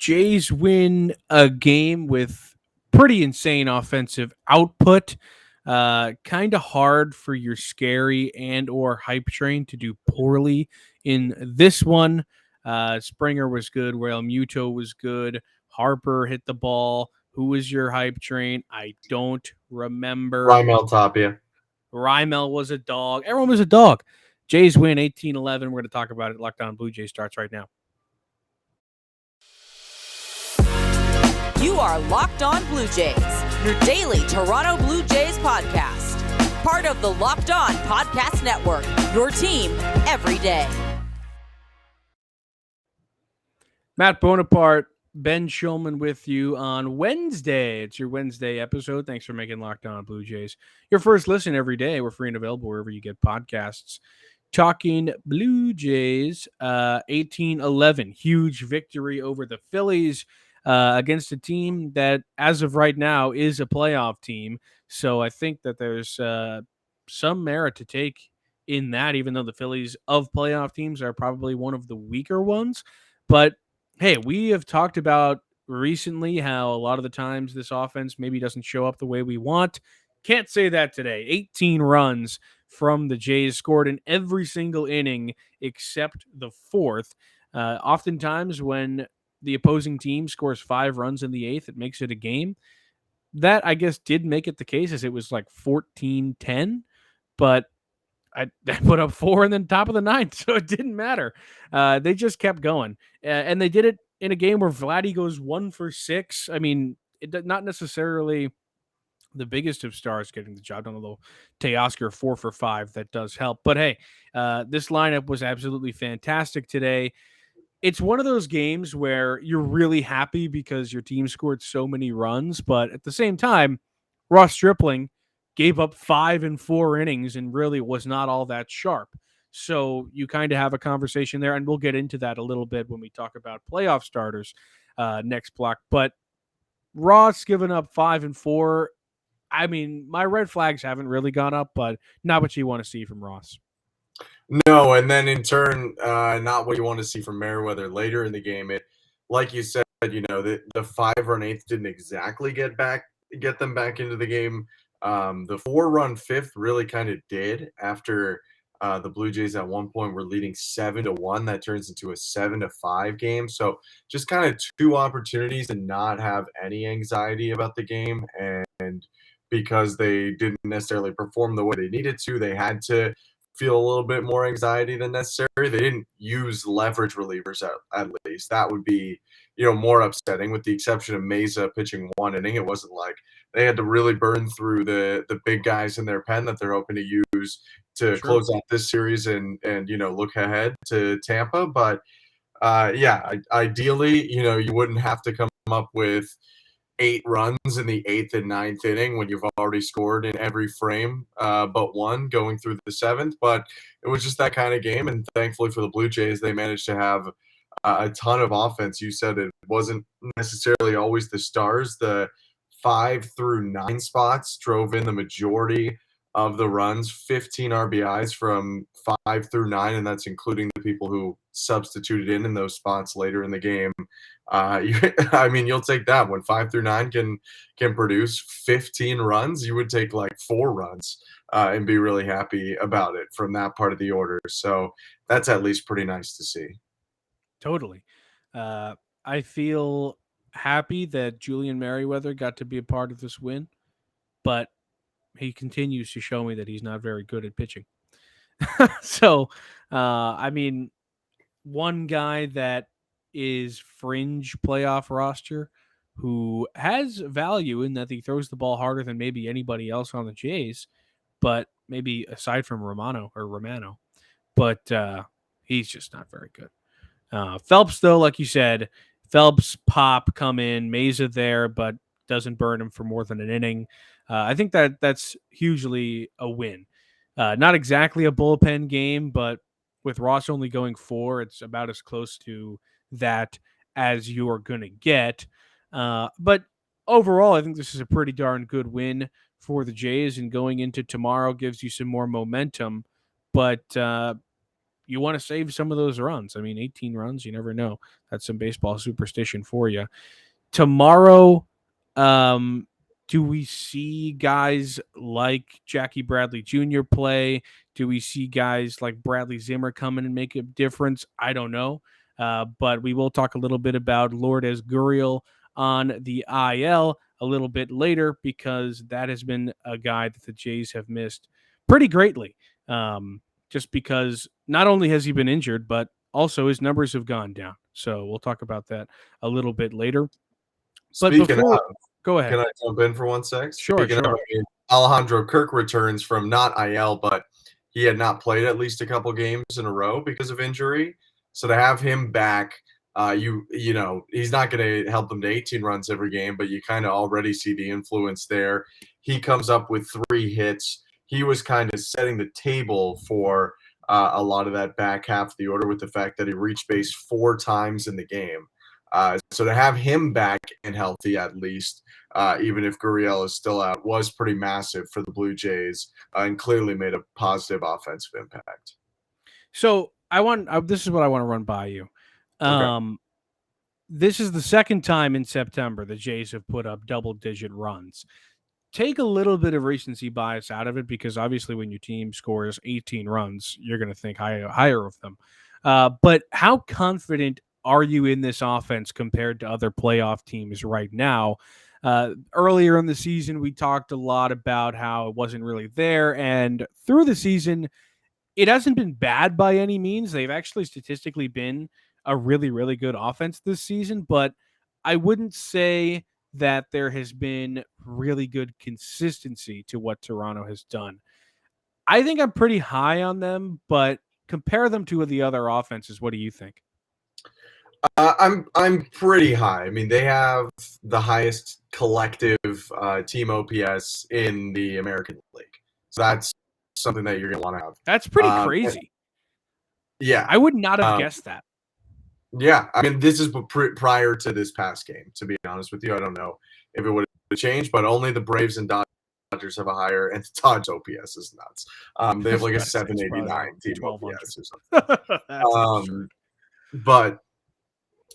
Jays win a game with pretty insane offensive output. Kind of hard for your scary and or hype train to do poorly in this one. Springer was good. Real Muto was good. Harper hit the ball. Who was your hype train? I don't remember. Raimel Tapia. Rymel was a dog. Everyone was a dog. Jays win 18-11. We're going to talk about it. Locked On Blue Jays starts right now. You are Locked On Blue Jays, your daily Toronto Blue Jays podcast. Part of the Locked On Podcast Network, your team every day. Matt Bonaparte, Ben Shulman with you on Wednesday. It's your Wednesday episode. Thanks for making Locked On Blue Jays your first listen every day. We're free and available wherever you get podcasts. Talking Blue Jays, 18-11. Huge victory over the Phillies. Against a team that, as of right now, is a playoff team. So I think that there's some merit to take in that, even though the Phillies of playoff teams are probably one of the weaker ones. But, hey, we have talked about recently how a lot of the times this offense maybe doesn't show up the way we want. Can't say that today. 18 runs from the Jays, scored in every single inning except the fourth. Oftentimes when the opposing team scores 5 runs in the eighth, it makes it a game. That, I guess, did make it the case, as it was like 14-10, but I put up 4 in the top of the ninth, so it didn't matter. They just kept going, and they did it in a game where Vladdy goes 1 for 6. I mean, not necessarily the biggest of stars getting the job done, although Teoscar 4 for 5, that does help. But hey, this lineup was absolutely fantastic today. It's one of those games where you're really happy because your team scored so many runs, but at the same time, Ross Stripling gave up 5 and 4 innings and really was not all that sharp. So you kind of have a conversation there, and we'll get into that a little bit when we talk about playoff starters next block. But Ross giving up 5 and 4, I mean, my red flags haven't really gone up, but not what you want to see from Ross. No, and then in turn, not what you want to see from Merriweather later in the game. It, like you said, the 5-run eighth didn't exactly get them back into the game. The 4-run fifth really kind of did after the Blue Jays at one point were leading 7-1. That turns into a 7-5 game. So just kind of 2 opportunities to not have any anxiety about the game, and because they didn't necessarily perform the way they needed to, they had to feel a little bit more anxiety than necessary. They didn't use leverage relievers at least. That would be, more upsetting, with the exception of Mesa pitching 1 inning. It wasn't like they had to really burn through the big guys in their pen that they're hoping to use to close out this series and look ahead to Tampa. But ideally, you wouldn't have to come up with 8 runs in the 8th and 9th inning when you've already scored in every frame but one going through the 7th. But it was just that kind of game, and thankfully for the Blue Jays, they managed to have a ton of offense. You said it wasn't necessarily always the stars. The 5 through 9 spots drove in the majority of the runs, 15 RBIs from 5 through 9, and that's including the people who substituted in those spots later in the game. You'll take that. When 5 through 9 can produce 15 runs, you would take like 4 runs and be really happy about it from that part of the order. So that's at least pretty nice to see. Totally. I feel happy that Julian Merriweather got to be a part of this win, but he continues to show me that he's not very good at pitching. So, one guy that is fringe playoff roster who has value in that he throws the ball harder than maybe anybody else on the Jays, but maybe aside from Romano, but he's just not very good. Phelps, though, like you said, Phelps, Pop come in, Mesa there, but doesn't burn him for more than an inning. I think that's hugely a win. Not exactly a bullpen game, but with Ross only going 4, it's about as close to that as you're going to get. But overall, I think this is a pretty darn good win for the Jays, and going into tomorrow gives you some more momentum. But you want to save some of those runs. I mean, 18 runs, you never know. That's some baseball superstition for you. Tomorrow, do we see guys like Jackie Bradley Jr. play? Do we see guys like Bradley Zimmer come in and make a difference? I don't know. But we will talk a little bit about Lourdes Gurriel on the IL a little bit later, because that has been a guy that the Jays have missed pretty greatly. Just because not only has he been injured, but also his numbers have gone down. So we'll talk about that a little bit later. But Speaking before, of, go ahead. can I jump in for 1 sec? Sure, Speaking sure. of, Alejandro Kirk returns from not IL, but he had not played at least a couple games in a row because of injury. So to have him back, you know, he's not going to help them to 18 runs every game, but you kind of already see the influence there. He comes up with 3 hits. He was kind of setting the table for a lot of that back half of the order with the fact that he reached base 4 times in the game. So to have him back and healthy, at least, even if Gurriel is still out, was pretty massive for the Blue Jays, and clearly made a positive offensive impact. So this is what I want to run by you. Okay. This is the second time in September the Jays have put up double-digit runs. Take a little bit of recency bias out of it, because obviously when your team scores 18 runs, you're going to think higher of them. But how confident are you in this offense compared to other playoff teams right now? Earlier in the season, we talked a lot about how it wasn't really there. And through the season, it hasn't been bad by any means. They've actually statistically been a really, really good offense this season. But I wouldn't say that there has been really good consistency to what Toronto has done. I think I'm pretty high on them, but compare them to the other offenses. What do you think? I'm pretty high. I mean, they have the highest collective team OPS in the American League, so that's something that you're gonna want to have. That's pretty crazy. Yeah, I would not have guessed that. Yeah, I mean, this is prior to this past game. To be honest with you, I don't know if it would have changed, but only the Braves and Dodgers have a higher, and the Dodgers OPS is nuts. They have like a 789 team OPS or something. That's absurd. But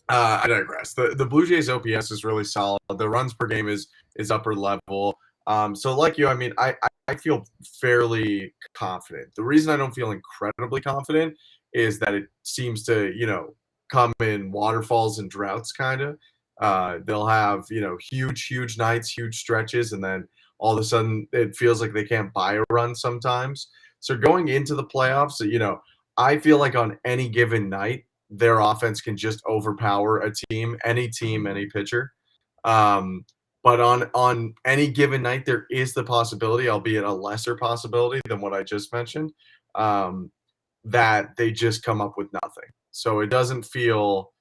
I digress. The Blue Jays OPS is really solid. The runs per game is upper level. So like you, I mean, I feel fairly confident. The reason I don't feel incredibly confident is that it seems to, you know, come in waterfalls and droughts kind of. They'll have, you know, huge nights, huge stretches, and then all of a sudden it feels like they can't buy a run sometimes. So going into the playoffs, you know, I feel like on any given night, their offense can just overpower a team, any pitcher. But on any given night, there is the possibility, albeit a lesser possibility than what I just mentioned, that they just come up with nothing. So it doesn't feel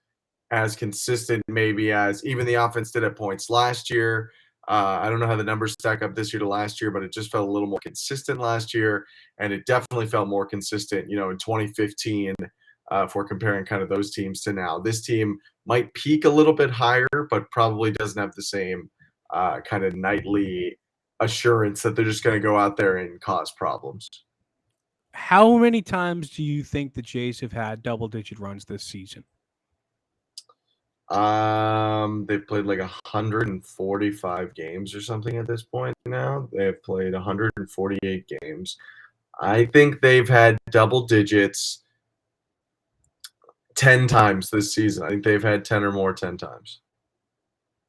as consistent maybe as even the offense did at points last year. I don't know how the numbers stack up this year to last year, but it just felt a little more consistent last year, and it definitely felt more consistent, you know, in 2015. If we're comparing kind of those teams to now, this team might peak a little bit higher, but probably doesn't have the same kind of nightly assurance that they're just going to go out there and cause problems. How many times do you think the Jays have had double-digit runs this season? They've played like 145 games or something at this point now. They've played 148 games. I think they've had double digits 10 times this season. I think they've had 10 or more 10 times.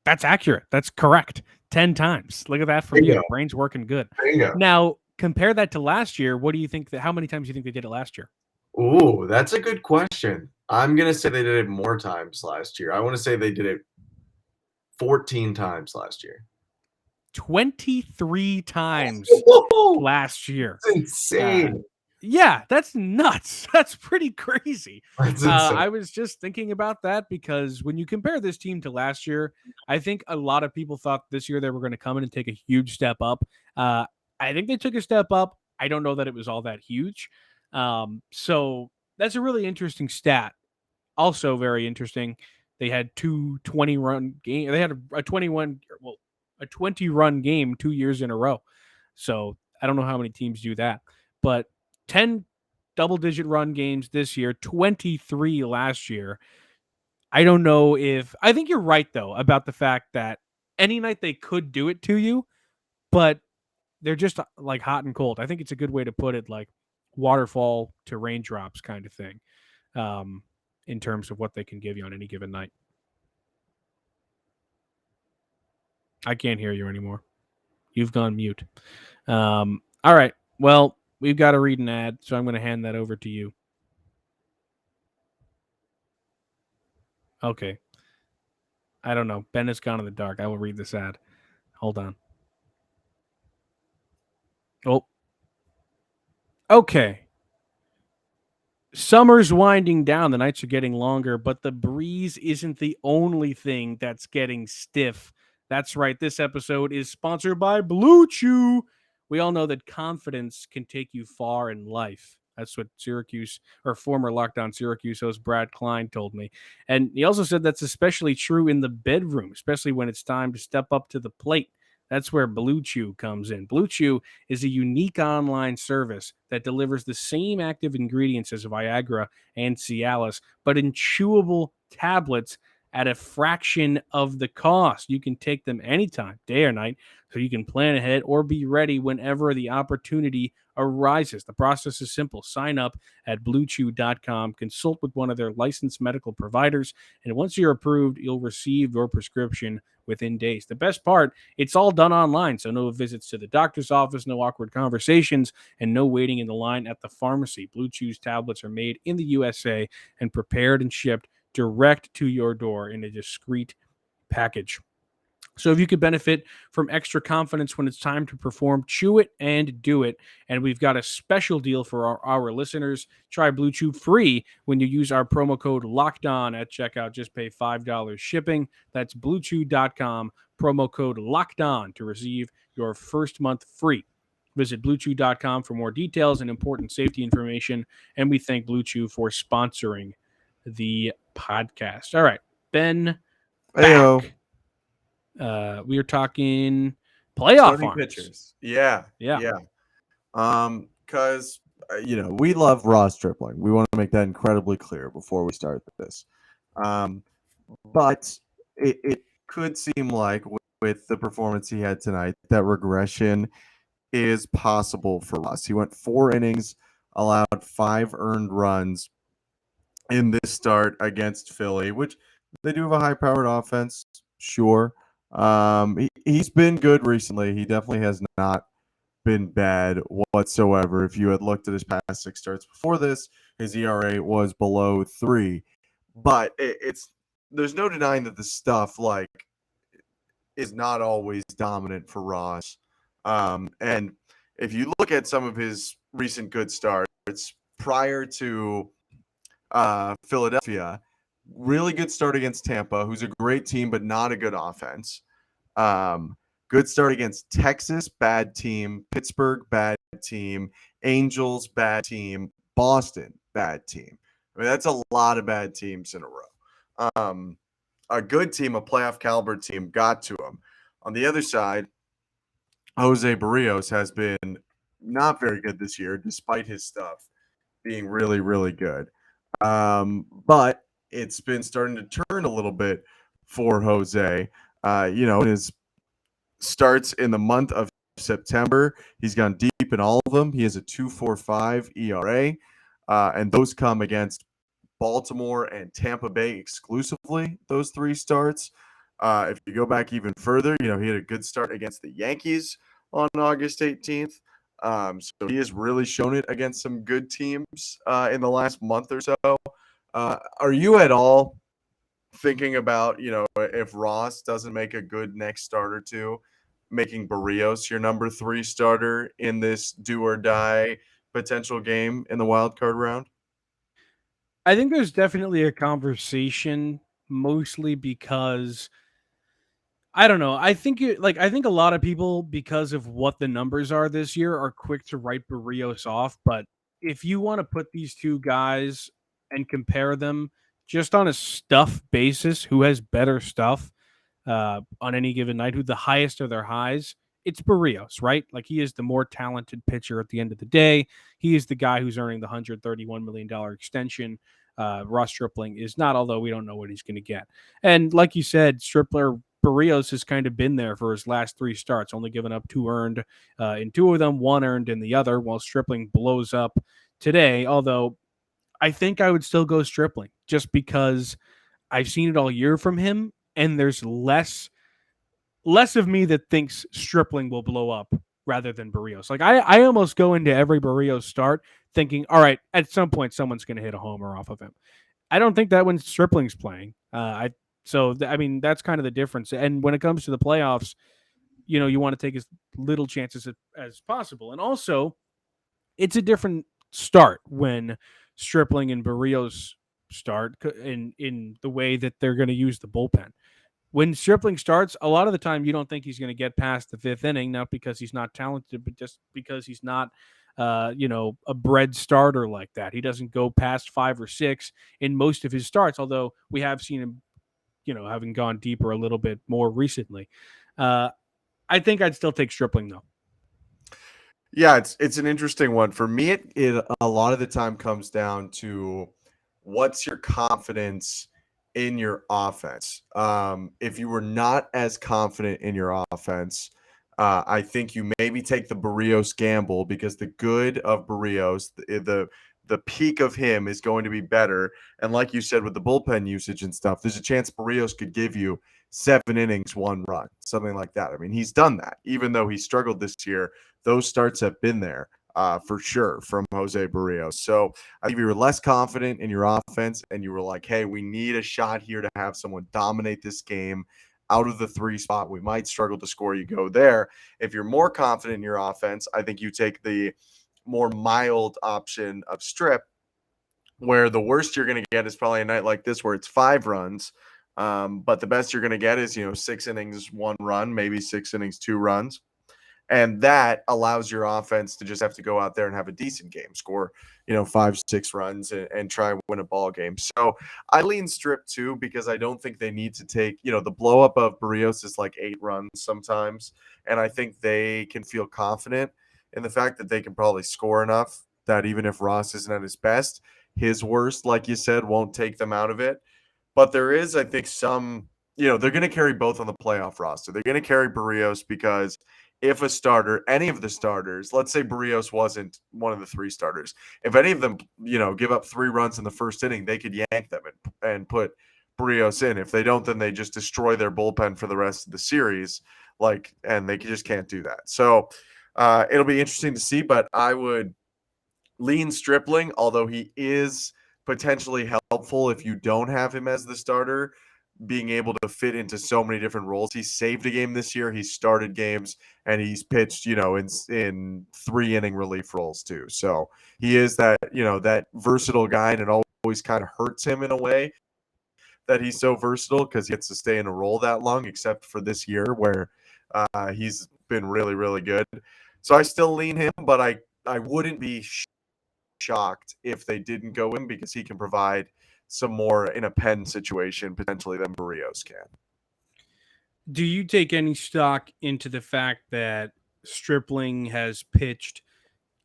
That's accurate. That's correct. 10 times. Look at that from you. Brain's working good. Bingo. Now, compare that to last year. What do you think how many times do you think they did it last year? Ooh, that's a good question. I'm going to say they did it more times last year. I want to say they did it 14 times last year. 23 times last year. That's insane. Yeah, that's nuts. That's pretty crazy. That's insane. I was just thinking about that because when you compare this team to last year, I think a lot of people thought this year they were going to come in and take a huge step up. I think they took a step up. I don't know that it was all that huge. So that's a really interesting stat. Also very interesting. They had 2 20-run games. They had a 20-run game 2 years in a row. So I don't know how many teams do that, but 10 double-digit run games this year, 23 last year. I don't know if I think you're right though about the fact that any night they could do it to you, but they're just like hot and cold. I think it's a good way to put it, like waterfall to raindrops kind of thing, in terms of what they can give you on any given night. I can't hear you anymore. You've gone mute. All right. Well, we've got to read an ad, so I'm going to hand that over to you. Okay. I don't know. Ben has gone in the dark. I will read this ad. Hold on. Oh. Okay. Summer's winding down. The nights are getting longer, but the breeze isn't the only thing that's getting stiff. That's right. This episode is sponsored by BlueChew. We all know that confidence can take you far in life. That's what Syracuse, or former Lockdown Syracuse host Brad Klein told me. And he also said that's especially true in the bedroom, especially when it's time to step up to the plate. That's where BlueChew comes in. BlueChew is a unique online service that delivers the same active ingredients as Viagra and Cialis, but in chewable tablets at a fraction of the cost. You can take them anytime, day or night, so you can plan ahead or be ready whenever the opportunity arises. The process is simple. Sign up at bluechew.com, consult with one of their licensed medical providers, and once you're approved, you'll receive your prescription within days. The best part, it's all done online, so no visits to the doctor's office, no awkward conversations, and no waiting in the line at the pharmacy. BlueChew's tablets are made in the USA and prepared and shipped direct to your door in a discreet package. So if you could benefit from extra confidence when it's time to perform, chew it and do it. And we've got a special deal for our listeners. Try Blue Chew free when you use our promo code LOCKEDON at checkout. Just pay $5 shipping. That's bluechew.com, promo code LOCKEDON to receive your first month free. Visit bluechew.com for more details and important safety information. And we thank Blue Chew for sponsoring the podcast. All right, Ben, Heyo. back. We are talking playoff Starting arms. pitchers. Yeah. Yeah. Because, we love Ross Stripling. We want to make that incredibly clear before we start this. But it could seem like with the performance he had tonight, that regression is possible for Ross. He went 4 innings, allowed 5 earned runs in this start against Philly, which they do have a high-powered offense, sure. He's been good recently. He definitely has not been bad whatsoever. If you had looked at his past 6 starts before this, his ERA was below 3. But there's no denying that the stuff is not always dominant for Ross. And if you look at some of his recent good starts prior to Philadelphia, really good start against Tampa, who's a great team but not a good offense. Good start against Texas, bad team. Pittsburgh, bad team. Angels, bad team. Boston, bad team. I mean, that's a lot of bad teams in a row. A good team, a playoff caliber team, got to him. On the other side, Jose Barrios has been not very good this year, despite his stuff being really, really good. But it's been starting to turn a little bit for Jose. In his starts in the month of September, he's gone deep in all of them. He has a 2.45 ERA, and those come against Baltimore and Tampa Bay exclusively, those 3 starts. If you go back even further, he had a good start against the Yankees on August 18th. So he has really shown it against some good teams in the last month or so. Are you at all thinking about, if Ross doesn't make a good next start or two, making Barrios your number 3 starter in this do or die potential game in the wild card round? I think there's definitely a conversation, mostly because I don't know. I think I think a lot of people, because of what the numbers are this year, are quick to write Barrios off. But if you want to put these two guys and compare them just on a stuff basis, who has better stuff on any given night, who the highest are their highs, it's Barrios, right? Like, he is the more talented pitcher at the end of the day. He is the guy who's earning the $131 million extension. Ross Stripling is not, although we don't know what he's going to get. And like you said, Barrios has kind of been there for his last 3 starts, only given up 2 earned in 2 of them, 1 earned in the other, while Stripling blows up today. Although I think I would still go Stripling just because I've seen it all year from him, and there's less of me that thinks Stripling will blow up rather than Barrios. Like, I almost go into every Barrios start thinking, all right, at some point someone's going to hit a homer off of him. I don't think that when Stripling's playing. I mean, that's kind of the difference. And when it comes to the playoffs, you want to take as little chances as possible. And also, it's a different start when Stripling and Barrios start in the way that they're going to use the bullpen. When Stripling starts, a lot of the time you don't think he's going to get past the 5th inning, not because he's not talented, but just because he's not, a bred starter like that. He doesn't go past 5 or 6 in most of his starts, although we have seen him, having gone deeper a little bit more recently. I think I'd still take Stripling, though. Yeah, it's an interesting one. For me, it a lot of the time comes down to what's your confidence in your offense. If you were not as confident in your offense, I think you maybe take the Barrios gamble, because the good of Barrios, the peak of him is going to be better. And like you said, with the bullpen usage and stuff, there's a chance Barrios could give you 7 innings, 1 run, something like that. I mean, he's done that. Even though he struggled this year, those starts have been there for sure from Jose Barrios. So I think if you were less confident in your offense and you were like, hey, we need a shot here to have someone dominate this game out of the 3 spot, we might struggle to score, you go there. If you're more confident in your offense, I think you take the more mild option of Strip, where the worst you're going to get is probably a night like this where it's 5 runs. But the best you're going to get is, 6 innings, 1 run, maybe 6 innings, 2 runs. And that allows your offense to just have to go out there and have a decent game, score, 5, 6 runs and try and win a ball game. So I lean Strip too, because I don't think they need to take, the blow up of Barrios is like 8 runs sometimes. And I think they can feel confident in the fact that they can probably score enough that even if Ross isn't at his best, his worst, like you said, won't take them out of it. But there is, I think, some, they're going to carry both on the playoff roster. They're going to carry Barrios because if a starter, any of the starters, let's say Barrios wasn't one of the 3 starters, if any of them, give up 3 runs in the first inning, they could yank them and put Barrios in. If they don't, then they just destroy their bullpen for the rest of the series, and they just can't do that. So it'll be interesting to see, but I would lean Stripling, although he is potentially helpful if you don't have him as the starter, being able to fit into so many different roles. He saved a game this year. He started games and he's pitched, in 3-inning relief roles too. So he is that, that versatile guy, and it always kind of hurts him in a way that he's so versatile because he gets to stay in a role that long, except for this year where he's been really, really good. So I still lean him, but I wouldn't be shocked if they didn't go in, because he can provide some more in a pen situation potentially than Barrios can. Do you take any stock into the fact that Stripling has pitched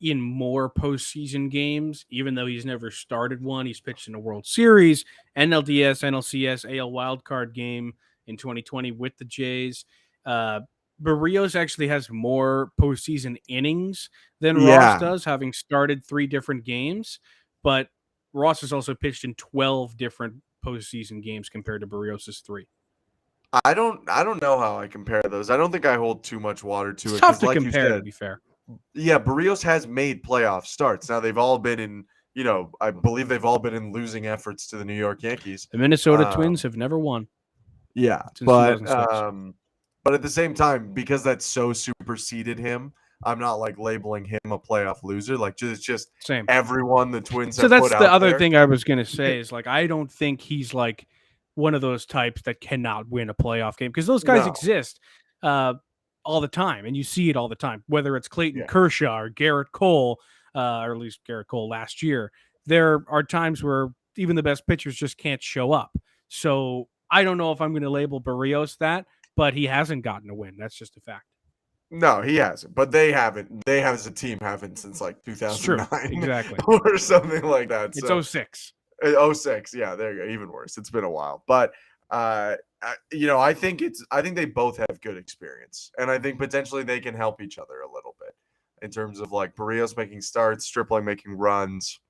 in more postseason games, even though he's never started one? He's pitched in a World Series, NLDS, NLCS, AL wildcard game in 2020 with the Jays. Barrios actually has more postseason innings than Ross does, having started 3 different games, but Ross has also pitched in 12 different postseason games compared to Barrios' 3. I don't know how I compare those. I don't think I hold too much water to it. It's tough to compare, to be fair. Yeah, Barrios has made playoff starts. Now they've all been in, I believe they've all been in losing efforts to the New York Yankees. The Minnesota Twins have never won. Yeah, but at the same time, because that's so superseded him, I'm not labeling him a playoff loser. It's just same. Everyone the Twins. So that's the other thing I was gonna say is I don't think he's one of those types that cannot win a playoff game, because those guys exist all the time, and you see it all the time. Whether it's Clayton Kershaw or Garrett Cole, or at least Garrett Cole last year, there are times where even the best pitchers just can't show up. So I don't know if I'm going to label Barrios that, but he hasn't gotten a win. That's just a fact. No, he hasn't. But they haven't. They have as a team haven't since like It's true. 2009 Exactly. or something like that. It's So 06. 06. Yeah, there you go. Even worse. It's been a while. But I think they both have good experience, and I think potentially they can help each other a little bit in terms of like Barrios making starts, Stripling making runs.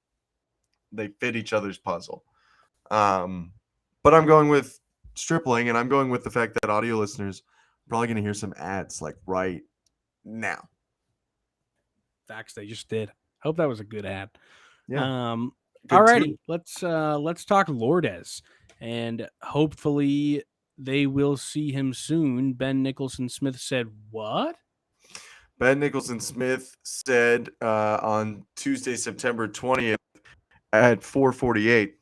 They fit each other's puzzle. But I'm going with Stripling, and I'm going with the fact that audio listeners are probably going to hear some ads like right now. Facts, they just did. Hope that was a good ad. Yeah. Good Alrighty, too. let's talk Lourdes, and hopefully they will see him soon. Ben Nicholson Smith said, "What?" Ben Nicholson Smith said on Tuesday, September 20th at 4:48.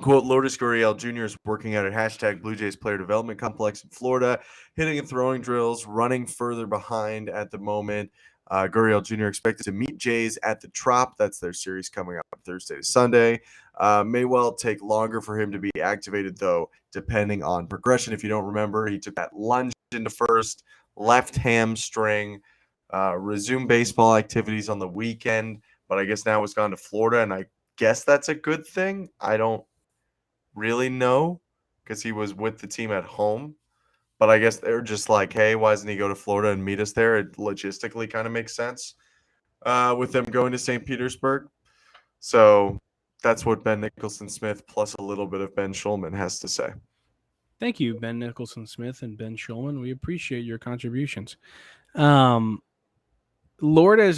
Quote, Lourdes Gurriel Jr. is working out at hashtag Blue Jays Player Development Complex in Florida, hitting and throwing drills, running further behind at the moment. Gurriel Jr. expected to meet Jays at the Trop. That's their series coming up Thursday to Sunday. May well take longer for him to be activated, though, depending on progression. If you don't remember, he took that lunge into first, left hamstring, resumed baseball activities on the weekend, but I guess now it's gone to Florida, and I guess that's a good thing. I don't really know because he was with the team at home. But I guess they're just like, hey, why doesn't he go to Florida and meet us there? It logistically kind of makes sense with them going to St. Petersburg. So that's what Ben Nicholson Smith plus a little bit of Ben Shulman has to say. Thank you, Ben Nicholson Smith and Ben Shulman. We appreciate your contributions. Lourdes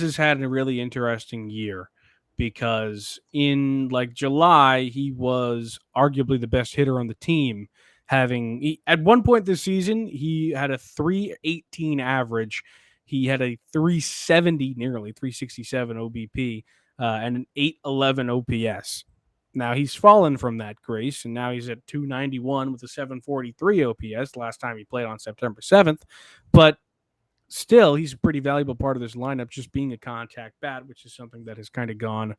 has had a really interesting year because in like July he was arguably the best hitter on the team, at one point this season he had a 318 average, he had a 370, nearly 367 OBP, and an 811 OPS. Now he's fallen from that grace, and now he's at 291 with a 743 OPS last time he played on September 7th, but still, he's a pretty valuable part of this lineup, just being a contact bat, which is something that has kind of gone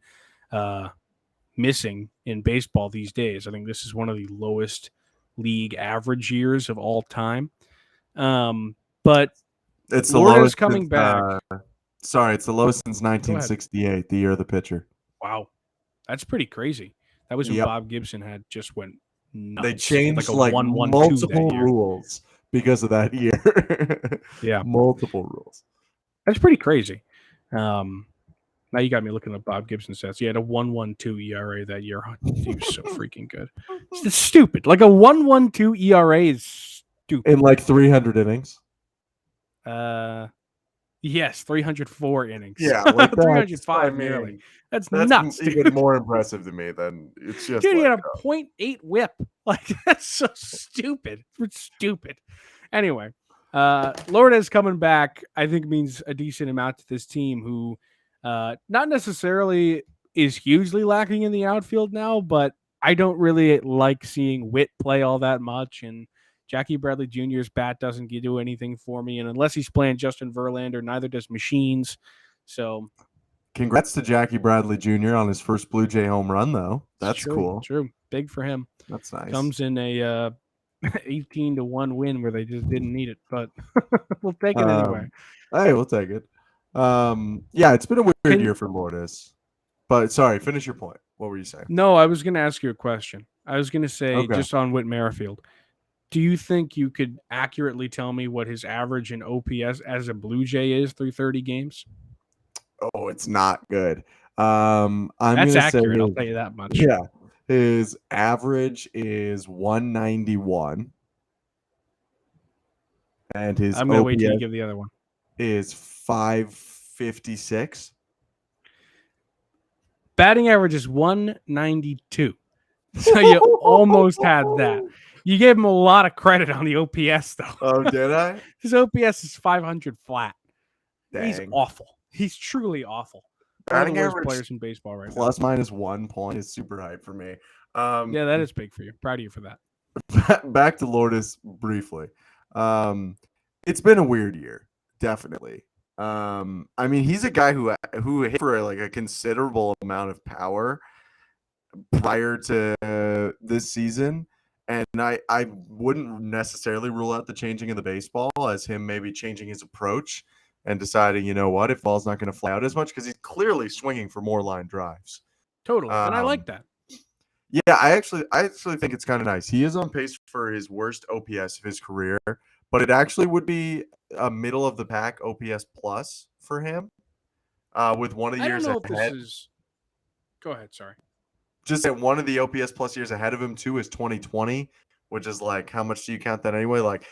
missing in baseball these days. I think this is one of the lowest league average years of all time. But it's the Lourdes lowest coming back. It's the lowest since 1968, the year of the pitcher. Wow, that's pretty crazy. That was when Bob Gibson had just went nuts. They changed like multiple rules because of that year. Yeah. Multiple rules. That's pretty crazy. Now you got me looking at Bob Gibson stats. He had a 1.12 ERA that year. He was so freaking good. It's stupid. Like a 1.12 ERA is stupid. In like 300 innings. Yes, 304 innings. Yeah, like 305 nearly. That's nuts. Even more impressive to me than it's just. Dude, he had a 0.8 WHIP. Like that's so stupid. It's stupid. Anyway, Lourdes coming back, I think, means a decent amount to this team, who not necessarily is hugely lacking in the outfield now, but I don't really like seeing Witt play all that much, and Jackie Bradley Jr.'s bat doesn't do anything for me, and unless he's playing Justin Verlander, neither does Machines. So, congrats to Jackie Bradley Jr. on his first Blue Jay home run, though. That's true, cool. True, big for him. That's nice. Comes in a 18-1 win where they just didn't need it, but we'll take it anyway. Hey, we'll take it. Yeah, it's been a weird year for Lourdes. But sorry, finish your point. What were you saying? No, I was going to ask you a question. I was going to say, just on Whit Merrifield, do you think you could accurately tell me what his average in OPS as a Blue Jay is through 30 games? Oh, it's not good. That's accurate, I'll tell you that much. Yeah. His average is 191. And his I'm going to wait till you give the other one. Is 556. Batting average is 192. So you almost had that. You gave him a lot of credit on the OPS, though. Oh, did I? His OPS is 500 flat. Dang. He's awful. He's truly awful. Batting one of the worst average players in baseball right plus now. Minus 1 point is super high for me. Yeah, that is big for you. Proud of you for that. Back to Lourdes briefly. It's been a weird year, definitely. I mean, he's a guy who hit for like a considerable amount of power prior to this season, And I wouldn't necessarily rule out the changing of the baseball as him maybe changing his approach and deciding, you know what, if ball's not going to fly out as much, because he's clearly swinging for more line drives. Totally. And I like that. Yeah, I actually think it's kind of nice. He is on pace for his worst OPS of his career, but it actually would be a middle of the pack OPS plus for him. With one of the I don't years know if ahead, this is. Go ahead. Sorry. just that one of the OPS plus years ahead of him too is 2020, which is like, how much do you count that anyway? Like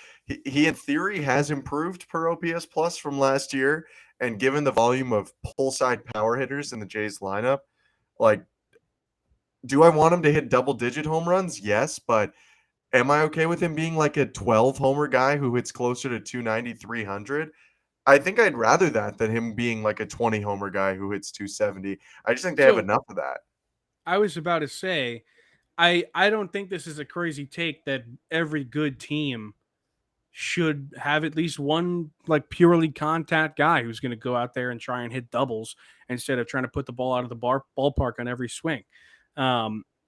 he in theory has improved per OPS plus from last year, and given the volume of pull side power hitters in the Jays lineup, like, do I want him to hit double digit home runs? Yes, but am I okay with him being like a 12 homer guy who hits closer to 290, 300? I think I'd rather that than him being like a 20 homer guy who hits 270. I just think they have So enough of that. I was about to say, I don't think this is a crazy take that every good team should have at least one like purely contact guy who's going to go out there and try and hit doubles instead of trying to put the ball out of the ballpark on every swing.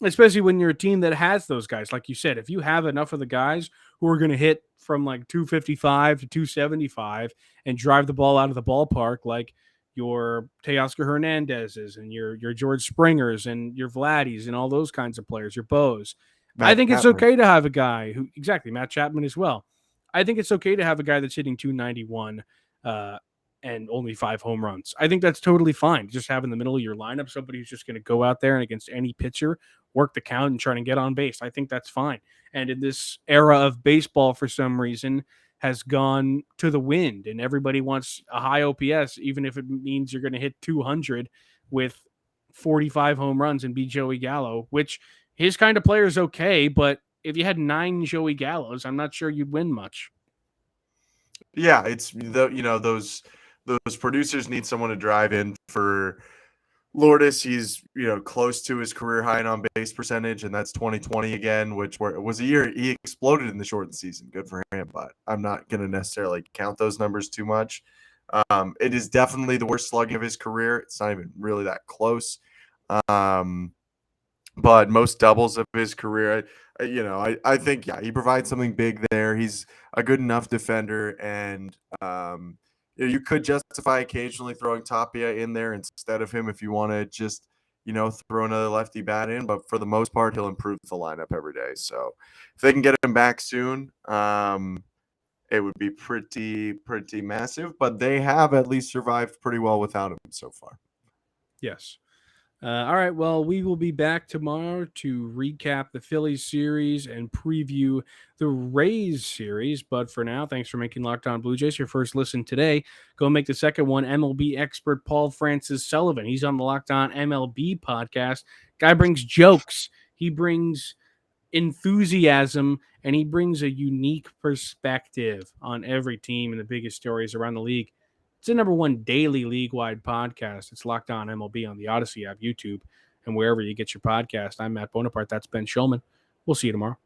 Especially when you're a team that has those guys. Like you said, if you have enough of the guys who are going to hit from like 255 to 275 and drive the ball out of the ballpark, like your Teoscar Hernandez's and your George Springers and your Vladdies and all those kinds of players, your Bows. I think it's okay to have a guy who, exactly, Matt Chapman as well. I think it's okay to have a guy that's hitting 291 and only 5 home runs. I think that's totally fine. Just have in the middle of your lineup somebody who's just going to go out there and against any pitcher, work the count and try to get on base. I think that's fine. And in this era of baseball, for some reason, has gone to the wind, and everybody wants a high OPS, even if it means you're going to hit 200 with 45 home runs and be Joey Gallo, which his kind of player is okay, but if you had 9 Joey Gallos, I'm not sure you'd win much. Yeah, it's those producers need someone to drive in for Lourdes. He's close to his career high in on base percentage, and that's 2020 again, which was a year he exploded in the shortened season. Good for him, but I'm not going to necessarily count those numbers too much. It is definitely the worst slugging of his career. It's not even really that close. But most doubles of his career, I think, yeah, he provides something big there. He's a good enough defender, and you could justify occasionally throwing Tapia in there instead of him if you want to just, throw another lefty bat in. But for the most part, he'll improve the lineup every day. So if they can get him back soon, it would be pretty massive. But they have at least survived pretty well without him so far. Yes. All right. Well, we will be back tomorrow to recap the Phillies series and preview the Rays series. But for now, thanks for making Locked On Blue Jays your first listen today. Go make the second one. MLB expert Paul Francis Sullivan. He's on the Locked On MLB podcast. Guy brings jokes. He brings enthusiasm, and he brings a unique perspective on every team and the biggest stories around the league. It's the number one daily league-wide podcast. It's Locked On MLB on the Odyssey app, YouTube, and wherever you get your podcast. I'm Matt Bonaparte. That's Ben Shulman. We'll see you tomorrow.